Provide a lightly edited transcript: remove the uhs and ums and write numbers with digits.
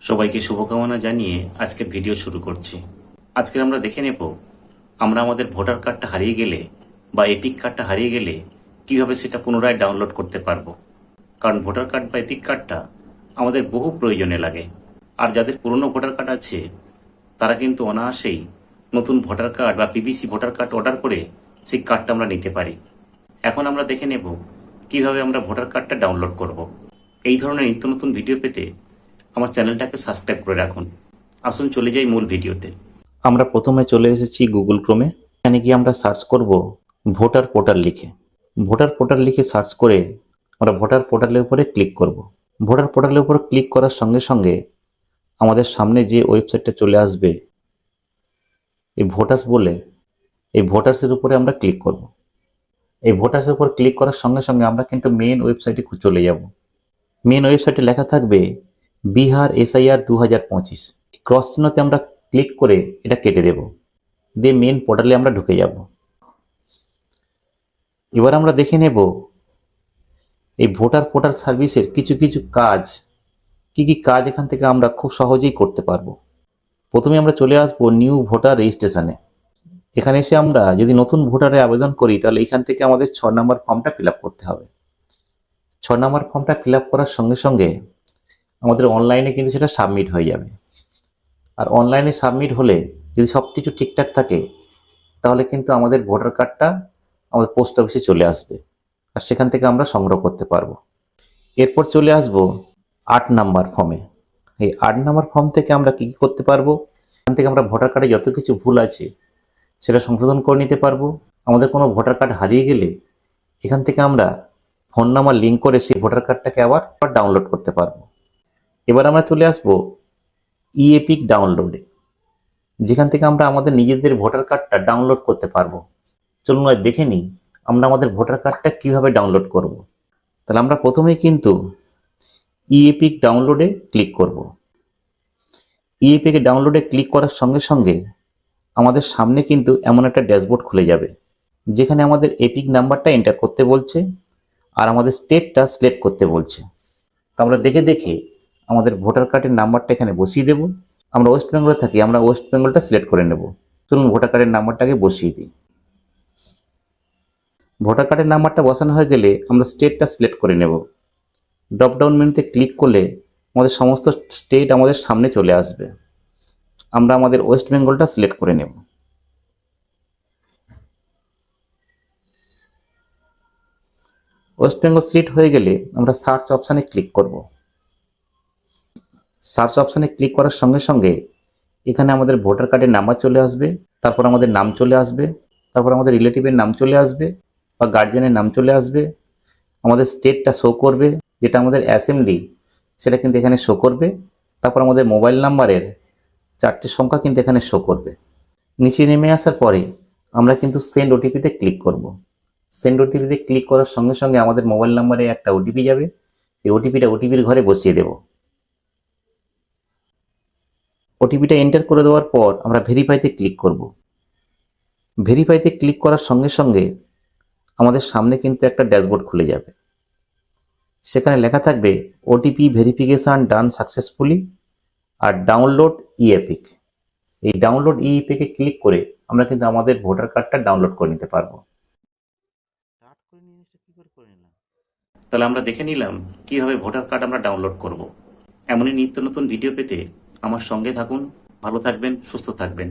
সবাইকে শুভকামনা জানিয়ে আজকের ভিডিও শুরু করছি। আজকে আমরা দেখে নেব আমরা আমাদের ভোটার কার্ডটা হারিয়ে গেলে বা এপিক কার্ডটা হারিয়ে গেলে কিভাবে সেটা পুনরায় ডাউনলোড করতে পারবো। কারণ ভোটার কার্ড বা এপিক কার্ডটা আমাদের বহু প্রয়োজনে লাগে। আর যাদের পুরনো ভোটার কার্ড আছে তারা কিন্তু অনায়াসেই নতুন ভোটার কার্ড বা পিভিসি ভোটার কার্ড অর্ডার করে সেই কার্ডটা আমরা নিতে পারি। এখন আমরা দেখে নেব কিভাবে আমরা ভোটার কার্ডটা ডাউনলোড করব। এই ধরনের নিত্য নতুন ভিডিও পেতে আমার চ্যানেলটাকে সাবস্ক্রাইব করে রাখুন। আসুন চলে যাই মূল ভিডিওতে। আমরা প্রথমে চলে এসেছি গুগল ক্রোমে। এখানে গিয়ে আমরা সার্চ করব ভোটার পোর্টাল লিখে। ভোটার পোর্টাল লিখে সার্চ করে আমরা ভোটার পোর্টালের উপরে ক্লিক করব। ভোটার পোর্টালের উপর ক্লিক করার সঙ্গে সঙ্গে আমাদের সামনে যে ওয়েবসাইটটা চলে আসবে এই ভোটার্স বলে, এই ভোটার্সের উপরে আমরা ক্লিক করব। এই ভোটার্সের উপর ক্লিক করার সঙ্গে সঙ্গে আমরা কিন্তু মেন ওয়েবসাইটে চলে যাব। মেন ওয়েবসাইটে লেখা থাকবে বিহার SIR 2025। ক্রস চিহ্নতে আমরা ক্লিক করে এটা কেটে দেব, দিয়ে মেন পোর্টালে আমরা ঢুকে যাব। এবার আমরা দেখে নেব এই ভোটার পোর্টাল সার্ভিসের কিছু কিছু কাজ, কি কি কাজ এখান থেকে আমরা খুব সহজেই করতে পারবো। প্রথমে আমরা চলে আসব নিউ ভোটার রেজিস্ট্রেশনে। এখানে এসে আমরা যদি নতুন ভোটারে আবেদন করি তাহলে এখান থেকে আমাদের 6 নম্বর ফর্মটা ফিল আপ করতে হবে। 6 নম্বর ফর্মটা ফিল আপ করার সঙ্গে সঙ্গে আমাদের অনলাইনে কিন্তু সেটা সাবমিট হয়ে যাবে। আর অনলাইনে সাবমিট হলে যদি সব কিছু ঠিকঠাক থাকে তাহলে কিন্তু আমাদের ভোটার কার্ডটা আমাদের পোস্ট অফিসে চলে আসবে আর সেখান থেকে আমরা সংগ্রহ করতে পারবো। এরপর চলে আসব 8 নাম্বার ফর্মে। এই 8 নাম্বার ফর্ম থেকে আমরা কি কি করতে পারবো, এখান থেকে আমরা ভোটার কার্ডে যত কিছু ভুল আছে সেটা সংশোধন করে নিতে পারবো। আমাদের কোনো ভোটার কার্ড হারিয়ে গেলে এখান থেকে আমরা ফোন নাম্বার লিঙ্ক করে সেই ভোটার কার্ডটাকে আবার ডাউনলোড করতে পারবো। এবার আমরা চলে আসবো এপিক ডাউনলোডে, যেখান থেকে আমরা আমাদের নিজেদের ভোটার কার্ডটা ডাউনলোড করতে পারবো। চলুন আর দেখে নিই আমরা আমাদের ভোটার কার্ডটা কিভাবে ডাউনলোড করব। তাহলে আমরা প্রথমেই কিন্তু এপিক ডাউনলোডে ক্লিক করব। এপিক ডাউনলোডে ক্লিক করার সঙ্গে সঙ্গে আমাদের সামনে কিন্তু এমন একটা ড্যাশবোর্ড খুলে যাবে, যেখানে আমাদের এপিক নাম্বারটা এন্টার করতে বলছে আর আমাদের স্টেটটা সিলেক্ট করতে বলছে। তো আমরা দেখে দেখে আমাদের ভোটার কার্ডের নাম্বারটা এখানে বসিয়ে দেব। আমরা ওয়েস্ট বেঙ্গলে থাকি, আমরা ওয়েস্ট বেঙ্গলটা সিলেক্ট করে নেব। চলুন ভোটার কার্ডের নাম্বারটাকে বসিয়ে দিই। ভোটার কার্ডের নাম্বারটা বসানো হয়ে গেলে আমরা স্টেটটা সিলেক্ট করে নেব। ড্রপডাউন মেনুতে ক্লিক করলে আমাদের সমস্ত স্টেট আমাদের সামনে চলে আসবে। আমরা আমাদের ওয়েস্ট বেঙ্গলটা সিলেক্ট করে নেব। ওয়েস্ট বেঙ্গল সিলেক্ট হয়ে গেলে আমরা সার্চ অপশানে ক্লিক করব। সার্চ অপশানে ক্লিক করার সঙ্গে সঙ্গে এখানে আমাদের ভোটার কার্ডের নাম্বার চলে আসবে, তারপর আমাদের নাম চলে আসবে, তারপর আমাদের রিলেটিভের নাম চলে আসবে বা গার্জিয়ানের নাম চলে আসবে। আমাদের স্টেটটা শো করবে, যেটা আমাদের অ্যাসেম্বলি সেটা কিন্তু এখানে শো করবে। তারপর আমাদের মোবাইল নাম্বারের 4টে সংখ্যা কিন্তু এখানে শো করবে। নিচে নেমে আসার পরে আমরা কিন্তু সেন্ড ওটিপিতে ক্লিক করব। সেন্ড ওটিপিতে ক্লিক করার সঙ্গে সঙ্গে আমাদের মোবাইল নাম্বারে একটা ওটিপি যাবে। এই ওটিপিটা ওটিপির ঘরে বসিয়ে দেব। ওটিপিটা এন্টার করে দেওয়ার পর আমরা ভেরিফাইতে ক্লিক করব। ভেরিফাইতে ক্লিক করার সঙ্গে সঙ্গে আমাদের সামনে কিন্তু একটা ড্যাশবোর্ড খুলে যাবে। সেখানে লেখা থাকবে ওটিপি ভেরিফিকেশন ডান সাকসেসফুলি আর ডাউনলোড এপিক। এই ডাউনলোড এপিকে ক্লিক করে আমরা কিন্তু আমাদের ভোটার কার্ডটা ডাউনলোড করে নিতে পারবো। তাহলে আমরা দেখে নিলাম কিভাবে ভোটার কার্ড আমরা ডাউনলোড করব। এমনই নিত্য নতুন ভিডিও পেতে আমার সঙ্গে থাকুন। ভালো থাকবেন, সুস্থ থাকবেন।